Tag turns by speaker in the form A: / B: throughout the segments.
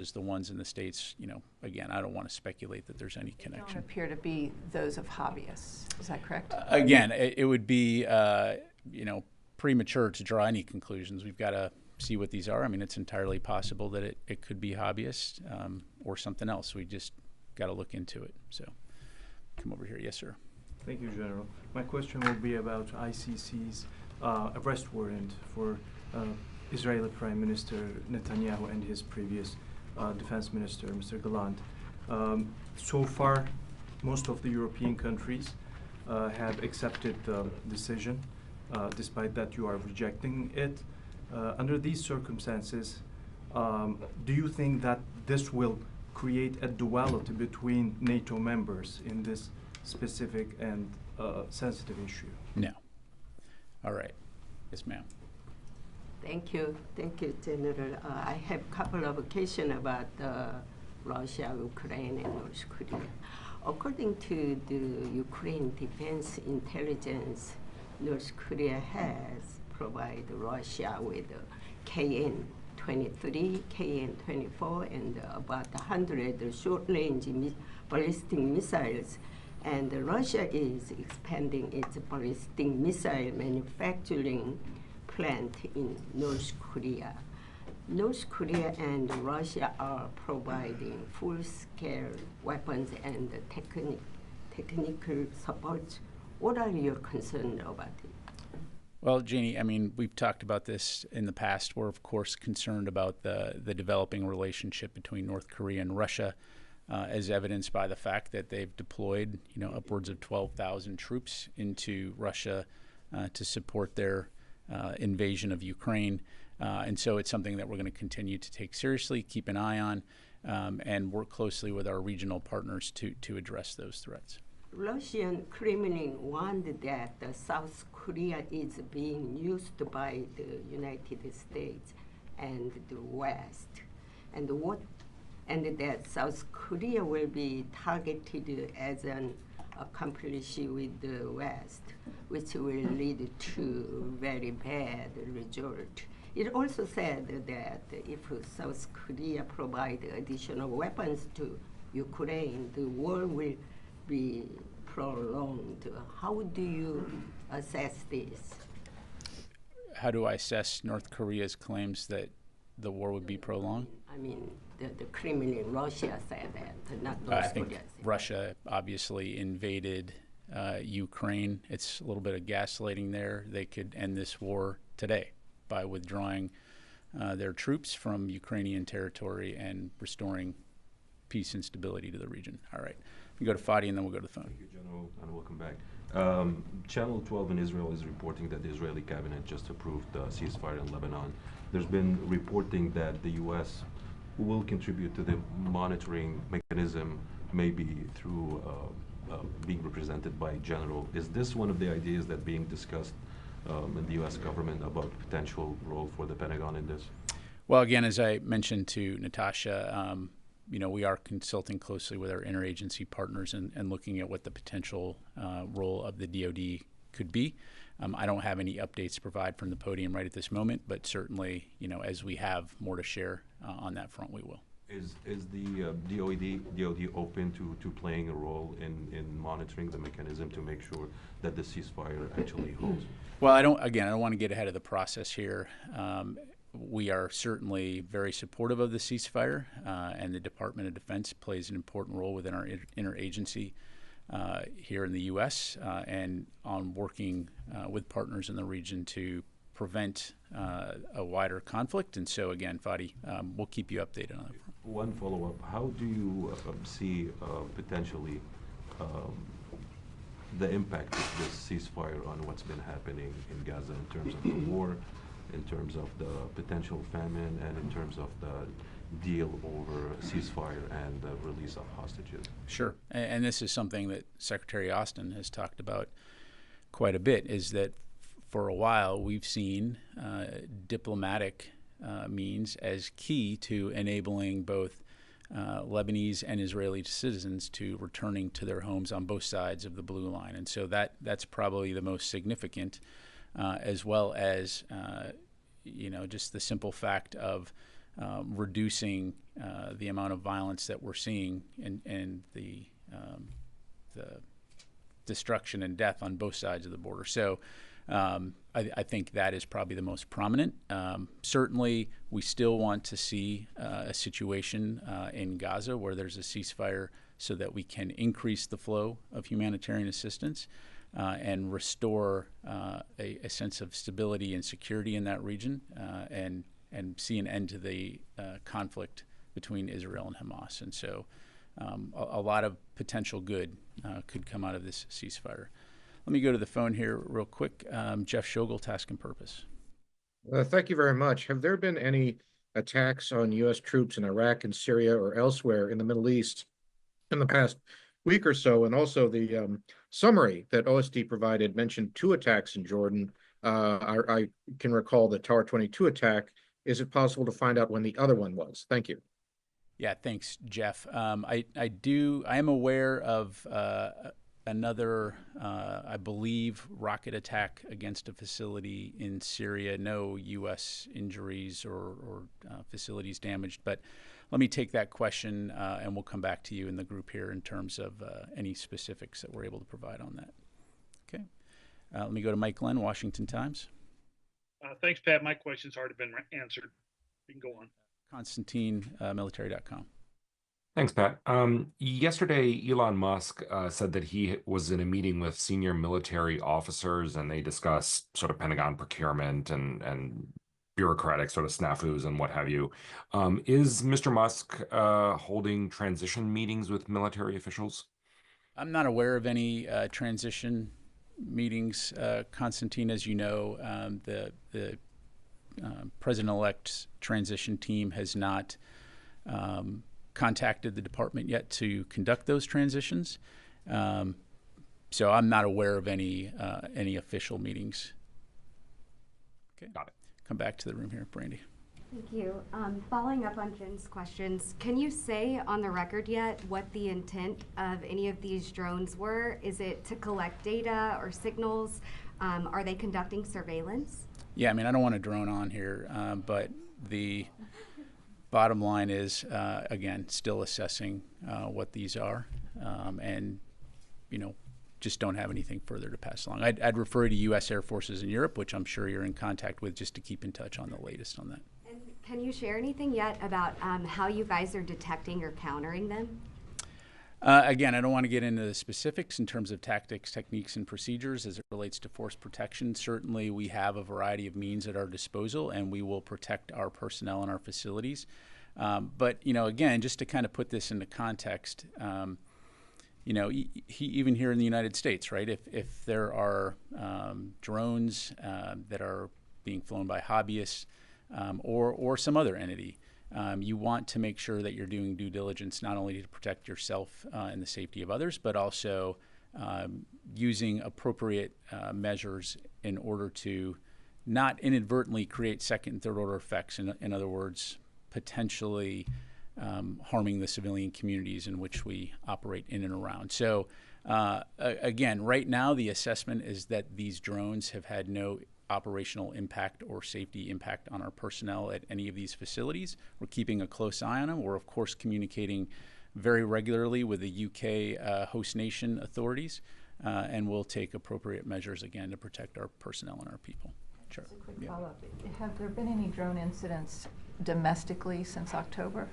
A: as the ones in the States, again, I don't want to speculate that there's any connection.
B: Don't appear to be those of hobbyists. Is that correct?
A: Again, it would be, premature to draw any conclusions. We've got to see what these are. I mean, it's entirely possible that it could be hobbyists or something else. We just got to look into it. So come over here. Yes, sir.
C: Thank you, General. My question will be about ICC's arrest warrant for Israeli Prime Minister Netanyahu and his previous Defense Minister, Mr. Gallant. So far, most of the European countries have accepted the decision, despite that you are rejecting it. Under these circumstances, do you think that this will create a duality between NATO members in this specific and sensitive issue?
A: No. All right. Yes, ma'am.
D: Thank you, General. I have a couple of questions about Russia, Ukraine, and North Korea. According to the Ukraine Defense Intelligence, North Korea has provided Russia with KN-23, KN-24, and about 100 short-range ballistic missiles. And Russia is expanding its ballistic missile manufacturing plant in North Korea. North Korea and Russia are providing full-scale weapons and technical support. What are your concerns about it?
A: Well, Janie, I mean, we've talked about this in the past. We're, of course, concerned about the developing relationship between North Korea and Russia, as evidenced by the fact that they've deployed, upwards of 12,000 troops into Russia to support their invasion of Ukraine. And so it's something that we're going to continue to take seriously, keep an eye on, and work closely with our regional partners to address those threats.
D: Russian Kremlin warned that South Korea is being used by the United States and the West, and that South Korea will be targeted as an accomplice with the West, which will lead to very bad result. It also said that if South Korea provide additional weapons to Ukraine, the war will be prolonged. How do you assess this?
A: How do I assess North Korea's claims that the war would be prolonged?
D: I mean, the Kremlin, Russia said that, not North
A: I think
D: Korea.
A: Russia obviously invaded Ukraine. It's a little bit of gaslighting there. They could end this war today by withdrawing their troops from Ukrainian territory and restoring peace and stability to the region. All right. We go to Fadi and then we'll go to the phone.
E: Thank you, General, and welcome back. Channel 12 in Israel is reporting that the Israeli cabinet just approved the ceasefire in Lebanon. There's been reporting that the U.S. will contribute to the monitoring mechanism, maybe through being represented by general. Is this one of the ideas that being discussed in the U.S. government about potential role for the Pentagon in this?
A: Well, again, as I mentioned to Natasha, we are consulting closely with our interagency partners and looking at what the potential role of the DoD could be. I don't have any updates to provide from the podium right at this moment, but certainly, as we have more to share on that front, we will.
E: Is the DoD open to playing a role in monitoring the mechanism to make sure that the ceasefire actually holds?
A: Well, I don't want to get ahead of the process here. We are certainly very supportive of the ceasefire, and the Department of Defense plays an important role within our interagency here in the U.S. And on working with partners in the region to prevent a wider conflict. And so, again, Fadi, we'll keep you updated on that.
E: One follow-up. How do you see potentially the impact of this ceasefire on what's been happening in Gaza in terms of the war, in terms of the potential famine, and in terms of the deal over ceasefire and the release of hostages?
A: Sure. And this is something that Secretary Austin has talked about quite a bit, is that for a while we've seen diplomatic means as key to enabling both Lebanese and Israeli citizens to returning to their homes on both sides of the blue line. And so that's probably the most significant, as well as just the simple fact of reducing the amount of violence that we're seeing and the destruction and death on both sides of the border. So I think that is probably the most prominent. Certainly, we still want to see a situation in Gaza where there's a ceasefire so that we can increase the flow of humanitarian assistance and restore a sense of stability and security in that region and see an end to the conflict between Israel and Hamas. And so a lot of potential good could come out of this ceasefire. Let me go to the phone here real quick. Jeff Shogel, Task and Purpose.
F: Thank you very much. Have there been any attacks on U.S. troops in Iraq and Syria or elsewhere in the Middle East in the past week or so? And also the summary that OSD provided mentioned 2 attacks in Jordan. I can recall the Tower 22 attack. Is it possible to find out when the other one was? Thank you.
A: Yeah, thanks, Jeff. I am aware of another, I believe, rocket attack against a facility in Syria. No U.S. injuries or facilities damaged. But let me take that question and we'll come back to you in the group here in terms of any specifics that we're able to provide on that. Okay. Let me go to Mike Glenn, Washington Times.
G: Thanks, Pat. My question's already been answered. You can go on.
A: Constantine, military.com.
H: Thanks, Pat. Yesterday, Elon Musk said that he was in a meeting with senior military officers and they discussed sort of Pentagon procurement and bureaucratic sort of snafus and what have you. Is Mr. Musk holding transition meetings with military officials?
A: I'm not aware of any transition meetings. Constantine, as you know, the President-elect's transition team has not contacted the department yet to conduct those transitions. So I'm not aware of any official meetings. Okay.
H: Got it.
A: Come back to the room here, Brandy.
I: Thank you. Following up on Jim's questions, can you say on the record yet what the intent of any of these drones were? Is it to collect data or signals? Are they conducting surveillance?
A: Yeah, I mean, I don't want to drone on here, but the bottom line is, again, still assessing what these are, and, just don't have anything further to pass along. I'd refer you to U.S. Air Forces in Europe, which I'm sure you're in contact with, just to keep in touch on the latest on that.
I: And can you share anything yet about how you guys are detecting or countering them?
A: Again, I don't want to get into the specifics in terms of tactics, techniques, and procedures as it relates to force protection. Certainly, we have a variety of means at our disposal, and we will protect our personnel and our facilities. But, again, just to kind of put this into context, even here in the United States, right, if there are drones that are being flown by hobbyists or some other entity, you want to make sure that you're doing due diligence not only to protect yourself and the safety of others, but also using appropriate measures in order to not inadvertently create second and third order effects. In other words, potentially harming the civilian communities in which we operate in and around. So again, right now the assessment is that these drones have had no operational impact or safety impact on our personnel at any of these facilities. We're keeping a close eye on them. We're, of course, communicating very regularly with the UK host nation authorities, and we'll take appropriate measures, again, to protect our personnel and our people. Sure.
B: Just a quick follow-up. Have there been any drone incidents domestically since October?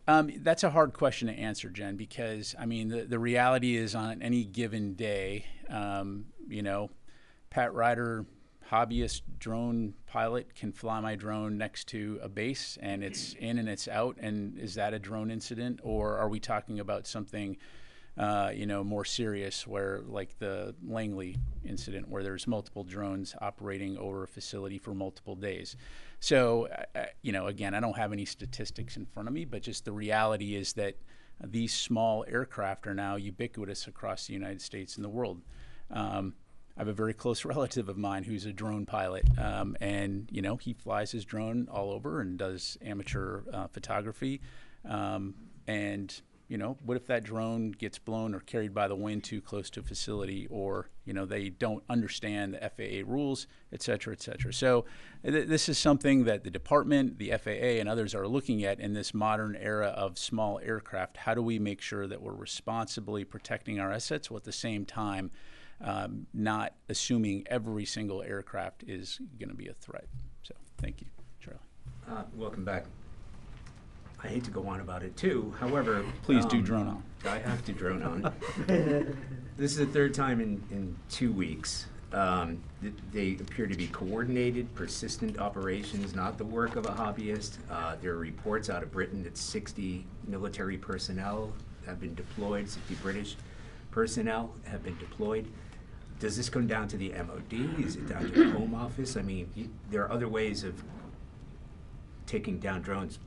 A: That's a hard question to answer, Jen, because, I mean, the reality is on any given day, Pat Ryder, hobbyist drone pilot, can fly my drone next to a base and it's in and it's out. And is that a drone incident, or are we talking about something, more serious, where like the Langley incident, where there's multiple drones operating over a facility for multiple days? So, again, I don't have any statistics in front of me, but just the reality is that these small aircraft are now ubiquitous across the United States and the world. I have a very close relative of mine who's a drone pilot, and he flies his drone all over and does amateur photography, and what if that drone gets blown or carried by the wind too close to a facility, or, they don't understand the FAA rules, et cetera, et cetera. So this is something that the department, the FAA, and others are looking at in this modern era of small aircraft. How do we make sure that we're responsibly protecting our assets while at the same time not assuming every single aircraft is going to be a threat? So thank you, Charlie.
J: Welcome back. I hate to go on about it too. However,
A: Please do drone on.
J: I have to drone on. This is the third time in 2 weeks. They appear to be coordinated, persistent operations, not the work of a hobbyist. There are reports out of Britain that 60 military personnel have been deployed, 60 British personnel have been deployed. Does this come down to the MOD? Is it down to the Home Office? I mean, there are other ways of taking down drones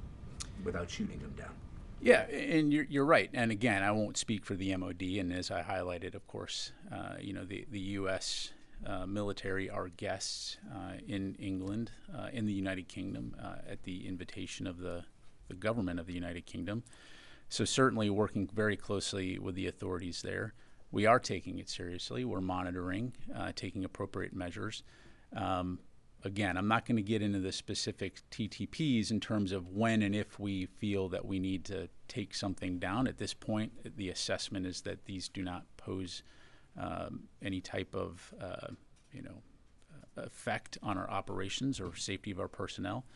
J: without shooting them down.
A: Yeah, and you're right. And again, I won't speak for the MOD. And as I highlighted, of course, the U.S. Military are guests in England, in the United Kingdom, at the invitation of the government of the United Kingdom. So certainly working very closely with the authorities there. We are taking it seriously. We're monitoring, taking appropriate measures. Again, I'm not going to get into the specific TTPs in terms of when and if we feel that we need to take something down. At this point, the assessment is that these do not pose any type of effect on our operations or safety of our personnel.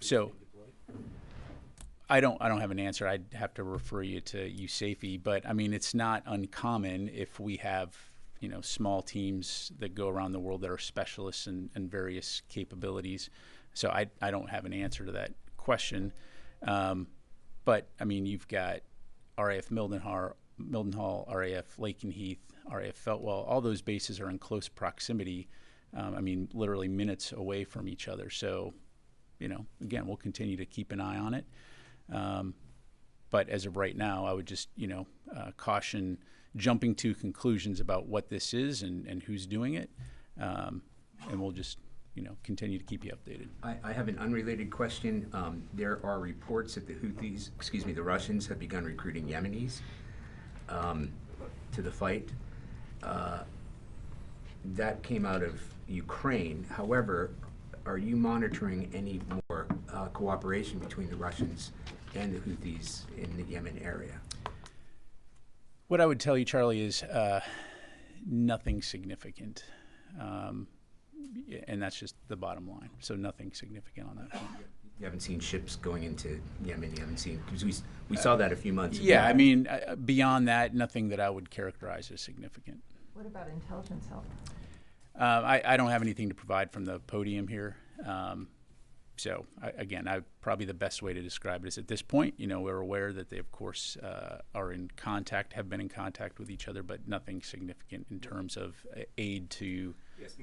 A: So I don't have an answer. I'd have to refer you to USAFE, but I mean, it's not uncommon if we have small teams that go around the world that are specialists in various capabilities. So I don't have an answer to that question. But I mean, you've got RAF Mildenhall, RAF Lakenheath, RAF Feltwell. All those bases are in close proximity. I mean, literally minutes away from each other. So, again, we'll continue to keep an eye on it. But as of right now, I would just, caution jumping to conclusions about what this is and who's doing it. And we'll just, continue to keep you updated.
J: I have an unrelated question. There are reports that the Russians have begun recruiting Yemenis to the fight. That came out of Ukraine. However, are you monitoring any more cooperation between the Russians and the Houthis in the Yemen area?
A: What I would tell you, Charlie, is nothing significant. And that's just the bottom line. So nothing significant on that front.
J: You haven't seen ships going into Yemen? You haven't seen, because we saw that a few months ago.
A: Yeah, I mean, beyond that, nothing that I would characterize as significant.
B: What about intelligence help?
A: I don't have anything to provide from the podium here. So again, probably the best way to describe it is at this point, we're aware that they, of course, are in contact, have been in contact with each other, but nothing significant in terms of aid to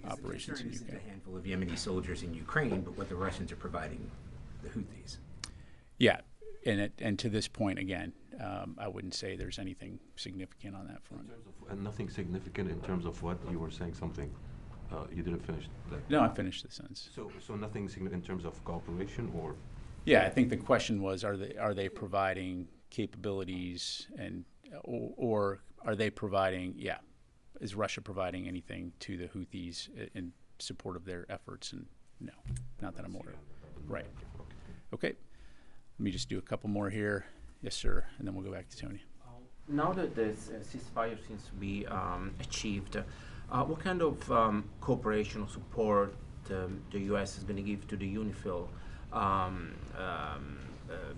A: operations in Ukraine.
J: Isn't a handful of Yemeni soldiers in Ukraine, but what the Russians are providing the Houthis.
A: Yeah, and to this point, again, I wouldn't say there's anything significant on that front.
E: And nothing significant in terms of what you were saying something. You didn't finish that.
A: No, I finished the sentence.
E: So nothing significant in terms of cooperation, or?
A: Yeah, I think the question was, are they providing capabilities or are they providing? Yeah, is Russia providing anything to the Houthis in support of their efforts? And no, not that I'm aware of. Right. Okay. Let me just do a couple more here. Yes, sir. And then we'll go back to Tony.
K: Now that the ceasefire seems to be achieved, what kind of cooperation or support the U.S. is going to give to the UNIFIL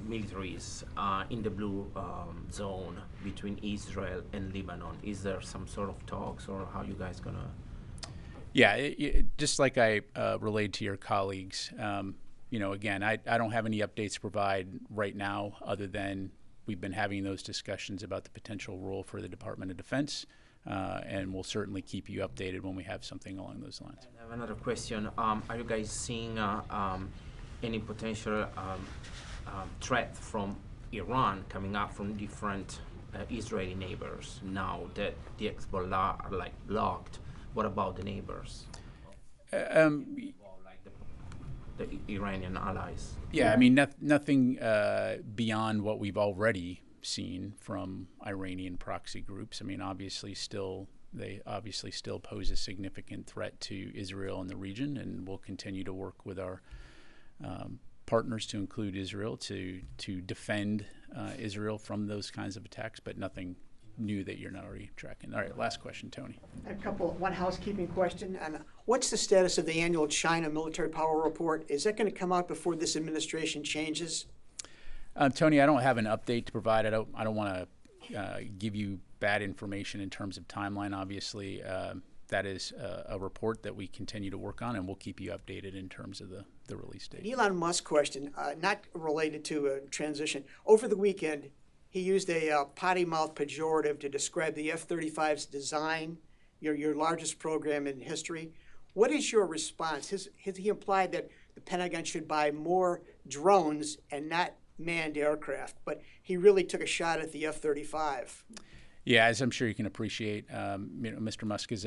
K: militaries in the blue zone between Israel and Lebanon? Is there some sort of talks, or how you guys going to?
A: Yeah, just like I relayed to your colleagues, again, I don't have any updates to provide right now other than we've been having those discussions about the potential role for the Department of Defense. And we'll certainly keep you updated when we have something along those lines.
K: I have another question. Are you guys seeing any potential threat from Iran coming up from different Israeli neighbors now that the Hezbollah are blocked? What about the neighbors?
A: The
K: Iranian allies?
A: Yeah, I mean, nothing beyond what we've already seen from Iranian proxy groups. I mean, they obviously still pose a significant threat to Israel and the region, and we'll continue to work with our partners, to include Israel, to defend Israel from those kinds of attacks, but nothing new that you're not already tracking. All right, last question, Tony.
L: One housekeeping question. And what's the status of the annual China military power report? Is that going to come out before this administration changes?
A: Tony, I don't have an update to provide. I don't want to give you bad information in terms of timeline. Obviously, that is a report that we continue to work on, and we'll keep you updated in terms of the release date.
L: An Elon Musk question, not related to transition. Over the weekend, he used a potty mouth pejorative to describe the F-35's design, your largest program in history. What is your response? He implied that the Pentagon should buy more drones and not manned aircraft, but he really took a shot at the F-35.
A: Yeah, as I'm sure you can appreciate, Mr. Musk is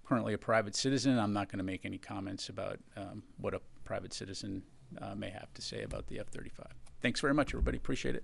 A: currently a private citizen. I'm not going to make any comments about what a private citizen may have to say about the F-35. Thanks very much, everybody. Appreciate it.